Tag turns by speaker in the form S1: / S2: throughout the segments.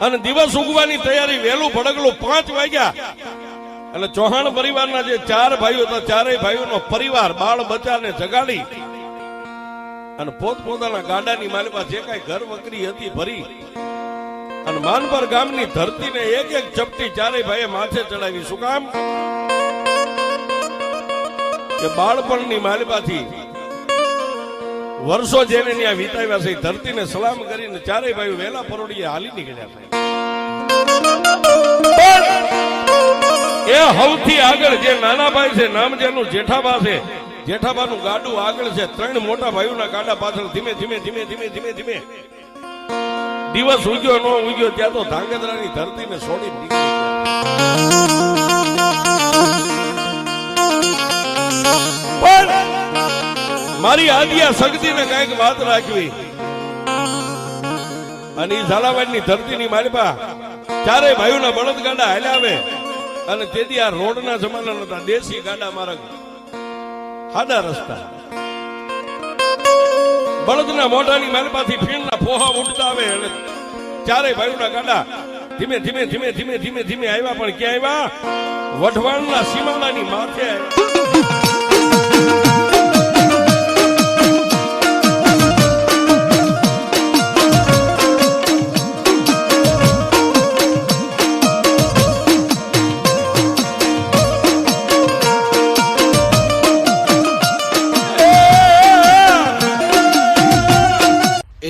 S1: અને દિવસ ઉગવાની તૈયારી, વહેલું ભડકલું 5 વાગ્યા. એટલે ચૌહાણ પરિવારના જે 4 ભાઈઓ હતા, ચારેય ભાઈઓનો પરિવાર બાળ બચ્ચાને જગાડી અને પોતપોતાના ગાડાની માલિપા જે કઈ ઘર વકરી હતી ભરી અને માનપર ગામની ધરતીને એક એક ચપટી ચારેય ભાઈએ માથે ચડાવી. શું કામ? કે બાળપણની માલિપાથી વર્ષો જેને ત્યાં વિતાવ્યા છે, ધરતીને સલામ કરીને ચારેય ભાઈઓ વહેલા પરોડીએ હાલી નીકળ્યા છે. એ સૌથી આગળ જે નાના ભાઈ છે, નામ જેનું જેઠાબા છે, જેઠાબાનું ગાડું આગળ છે, 3 મોટા ભાઈઓના ગાડા પાછળ ધીમે ધીમે ધીમે ધીમે ધીમે ધીમે દિવસ ઉગ્યો ન ઉગ્યો ત્યાં તો ધાંગધ્રાની ધરતીને છોડી નીકળી. મારી આદિયા શક્તિને કઈક વાત રાખવી અને ઝાલાવાડની ધરતીની માલિપા ચારેય ભાઈઓના બળદગાડા હાલ્યા આવે. અને તેથી આ રોડના જમાના નતા, દેશી ગાડા માર્ગ, સાદા રસ્તા, બળદના મોઢાની માલિપાથી ફીણના ફોહા ઉડતા આવે. અને ચારેય ભાઈઓના ગાડા ધીમે ધીમે ધીમે ધીમે ધીમે ધીમે આવ્યા. પણ ક્યાં આવ્યા? વઢવાણના સીમાડાની માથે.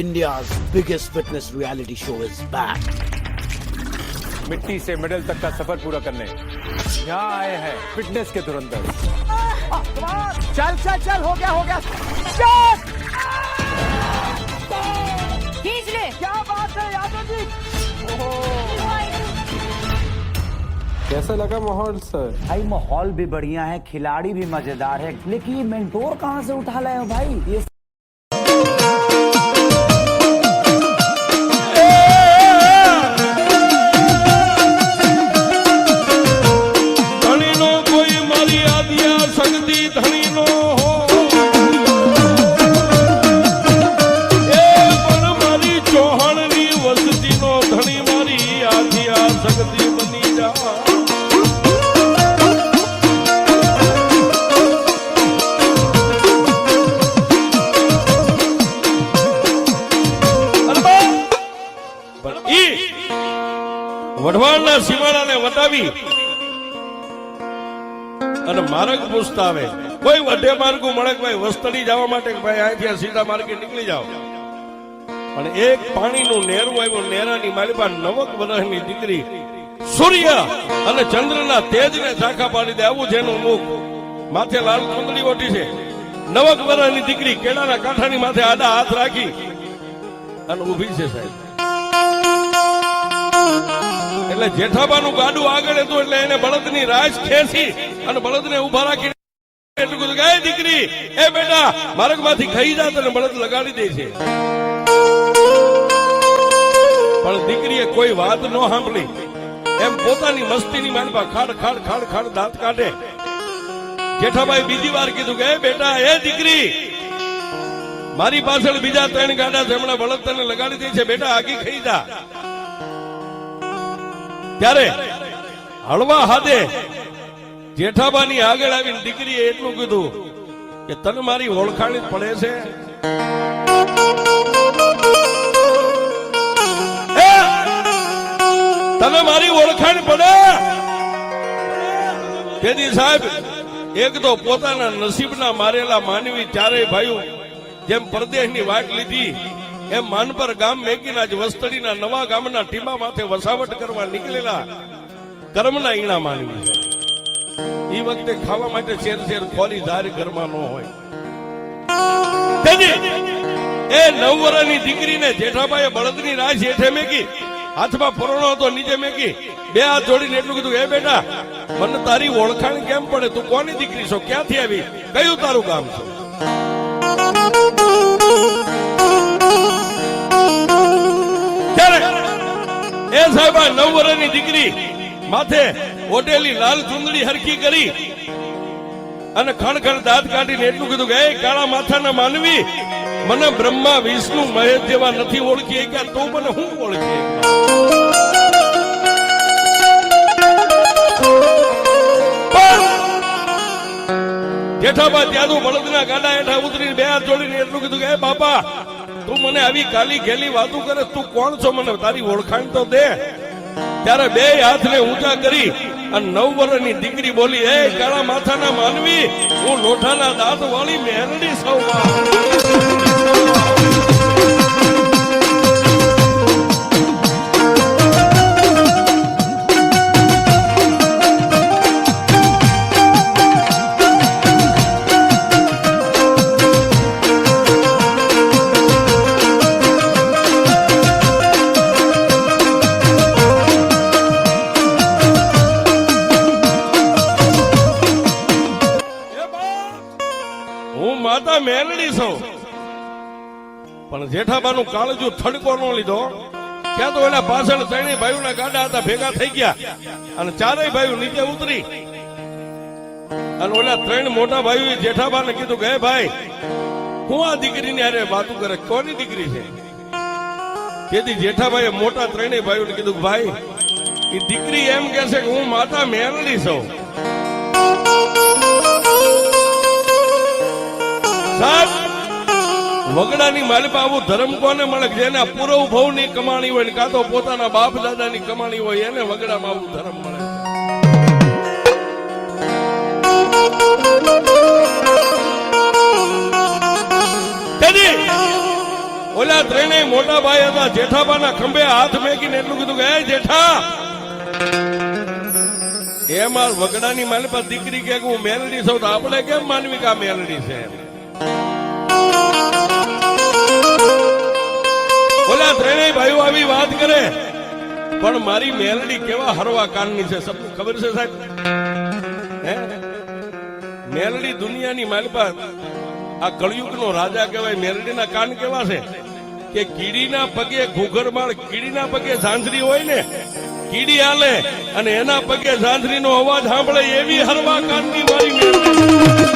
S2: India's biggest fitness reality show is back.
S3: मिट्टी से मेडल तक का सफर पूरा करने यहाँ आए हैं फिटनेस के धुरंधर.
S4: चल चल चल, हो गया चल!
S5: खींच ले.
S4: क्या बात है यादव जी.
S3: कैसा लगा माहौल सर?
S6: भाई माहौल भी बढ़िया है, खिलाड़ी भी मजेदार है, लेकिन ये मेंटोर कहाँ से उठा लाए हो भाई? ये
S1: વઢવાણના સીમાડાને વટાવી અને માર્ગ પૂછતા આવે. કોઈ વઢે માર્ગું મળે કે ભાઈ વસ્તડી જવા માટે કે ભાઈ અહીંથી સીધા માર્ગે નીકળી જાઓ. અને એક પાણીનું નેરું આવ્યું. નેરાની માલિપા 9 વર્ષની દીકરી સૂર્ય અને ચંદ્રના તેજને ઝાંખા પાડી દે આવું જેનું મુખ, માથે લાલ ચુંદડી ઓઢી છે. 9 વર્ષની દીકરી કેળાના કાંઠાની માથે આડા હાથ રાખી અને ઊભી છે સાહેબ. એટલે જેઠાબાનું ગાડું આગળ હતું એટલે એને બળદની રાજ ખેંચી અને બળદને ઉભા રાખી એટલું કીધું કે દીકરી, એ બેટા માર્ગમાંથી ખાઈ જાત અને બળદ લગાડી દે છે. પણ દીકરીએ કોઈ વાત ન સાંભળી. એમ પોતાની મસ્તીની માનપા ખાડ ખાડ ખાડ ખાડ દાંત કાઢે. જેઠાભાઈ બીજી વાર કીધું કે બેટા, એ દીકરી મારી પાછળ બીજા 3 ગાડા છે, હમણાં બળદ તને લગાડી દે છે, બેટા આગી ખાઈ જા. ત્યારે હળવા હાથે જેઠાબાની આગળ આવીને દીકરીએ એટલું કીધું કે તને મારી ઓળખાણ પડે છે? તને મારી ઓળખાણ પડે? તેથી સાહેબ એક તો પોતાના નસીબના મારેલા માનવી ચારેય ભાઈઓ જેમ પરદેશની વાટ લીધી એમ માનપર ગામ મેકીના જ વસ્તડીના નવા ગામના ટીમા માથે વસાવટ કરવા નીકળેલા કર્મના ઈણા માનવી છે. એ વખતે ખાવા માટે શેર શેર ખોરી ધાર ઘરમાં ન હોય. એ 9 વર્ષની દીકરીને જેઠાભાઈએ બળદની રાશ હેઠે મેકી, હાથમાં પરોણો હતો નીચે મેકી, 2 હાથ જોડીને એટલું કીધું, એ બેટા મને તારી ઓળખાણ કેમ પડે? તું કોની દીકરી છો? ક્યાંથી આવી? કયું તારું ગામ છે? એ સાહેબ 9 વર્ષની દીકરી માથે ઓઢેલી લાલ ચુંદડી હરખી કરી અને ખણ ખણ દાંત કાઢીને એટલું કીધું કે એ કાળા માથાના માનવી, મને બ્રહ્મા વિષ્ણુ મહેશ જેવા નથી ઓળખી કે તું મને હું ઓળખી? જેઠાબા ત્યાં તો બળદના ગાડા હેઠા ઉતરીને બે હાથ જોડીને એટલું કીધું કે હે બાપા તું મને આવી કાલી ઘેલી વાતું કરે તું કોણ છો મને તારી ઓળખાણ તો દે ત્યારે બે હાથને ઊંચા કરી અને 9 વર્ષની દીકરી બોલી એ કાળા માથાના માનવી હું લોઠાના દાંત વાળી મેરડી સૌ હું માતા મેલડી છું પણ જેઠાબાનું કાળજું થડકો નો લીધો ત્યાં તો એના પાછળ ત્રણેય ભાઈઓના ગાડા હતા ભેગા થઈ ગયા અને ચારેય ભાઈઓ નીચે ઉતરી અને ઓલા 3 મોટા ભાઈઓએ જેઠાબાને કીધું કે હે ભાઈ હું આ દીકરીની હારે વાતું કરે કોની દીકરી છે તેથી જેઠાભાઈએ મોટા ત્રણેય ભાઈઓને કીધું કે ભાઈ એ દીકરી એમ કહે છે કે હું માતા મેલડી છું સાહેબ વગડાની માલિપા આવું ધર્મ કોને મળે જેને પૂરવ ભવની કમાણી હોય ને કાં તો પોતાના બાપ દાદાની કમાણી હોય એને વગડામાં આવું ધર્મ મળે તેથી ઓલા ત્રણેય મોટા ભાઈ હતા જેઠાબાના ખંભે હાથ મેકીને એટલું કીધું કે હે જેઠા એમાં વગડાની માલિપા દીકરી કે હું મેલડી છું તો આપણે કેમ માનવી કે આ મેલડી છે ઓલા ત્રણેય ભાઈઓ આવી વાત કરે પણ મારી મેલડી કેવા હરવા કાનની છે સબને ખબર છે સાહેબ હે મેલડી દુનિયાની માલિપા આ કળયુગનો રાજા કહેવાય મેલડીના કાન કેવા છે કે કીડીના પગે ઘૂઘરમાળ કીડીના પગે ઝાંઝરી હોય ને કીડી હાલે અને એના પગે ઝાંઝરીનો અવાજ સાંભળે એવી હરવા કાનની મારી મેલડી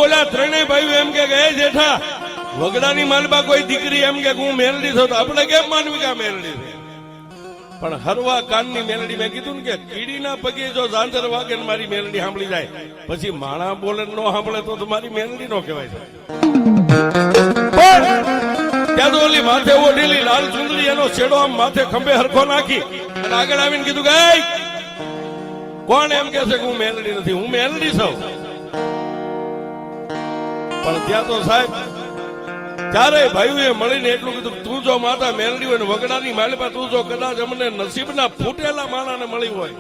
S1: ઓલા ત્રણેય ભાઈઓ એમ કે હે જેઠા વગડાની માલબા કોઈ દીકરી એમ કે હું મેલડી છું તો આપણે કેમ માનવી કે આ મેલડી છે પણ હરવા કાનની મેલડી મેં કીધું ને કે કીડીના પગે જો ઝાંઝર વાગે ને મારી મેલડી સાંભળી જાય પછી માણા બોલે નો સાંભળે તો મારી મેલડી નો કહેવાય છે ત્યાં તો ઓલી માથે ઓઢેલી લાલ ચુંદડી એનો છેડો આમ માથે ખંભે હરખો નાખી અને આગળ આવીને કીધું કે કોણ એમ કે છે કે હું મેલડી નથી હું મેલડી છું પણ ત્યાં તો સાહેબ ચારે ભાઈઓએ મળીને એટલું કીધું તું જો માતા મેલડી હોય ને વગડાની માલિપા તું જો કદાચ અમને નસીબના ફૂટેલા માણાને મળી હોય